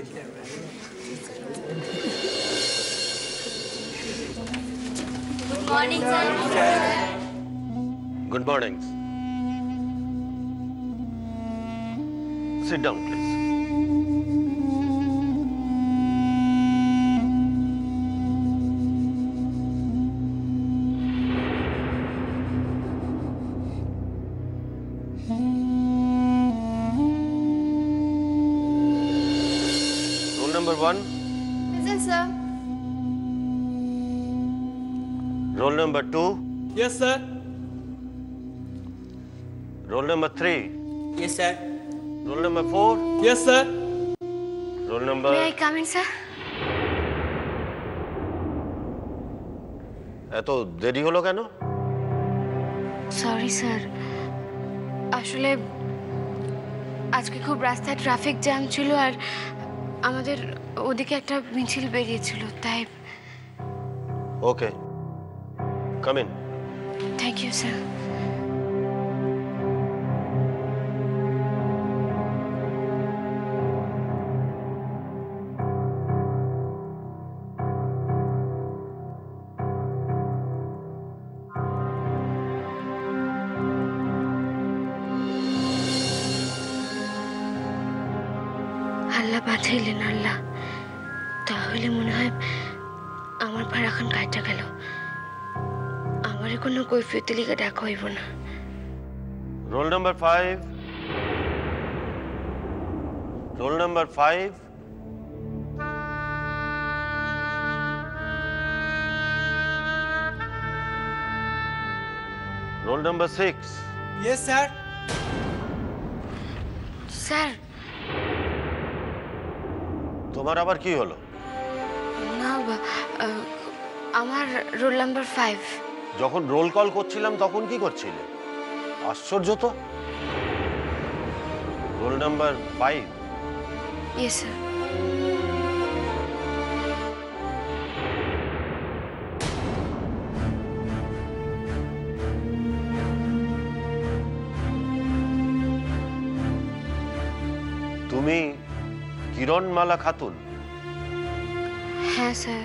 Good morning, sir. Good morning. Sit down, please. Roll number 1. Yes, sir. Roll number 2. Yes, sir. Roll number 3. Yes, sir. Roll number 4. Yes, sir. Roll number... May I come in, sir? এত দেরি হলো কেন? Sorry sir, আসলে আজকে খুব রাস্তায় traffic jam ছিল আর আমাদের ওদিকে একটা মিছিল বেরিয়েছিল, তাই। Okay, come in. Thank you sir. আল্লাহ বাঁচাইলেন, আল্লাহ। তাহলে মনে হয় আমার ভাড়া এখন কাটা গেল, আমার কোনো কৈফিয়ত লিখে ডাকা হইব না। Roll number 5। Roll number 5। Roll number 6। Yes, sir. Sir, তোমার আবার কি হলো? না আমার রোল নাম্বার 5। যখন রোল কল করছিলাম তখন কি করছিলে? আশ্চর্য তো। Roll number 5। Yes sir. তুমি কিরণমালা খাতুন? হ্যাঁ স্যার।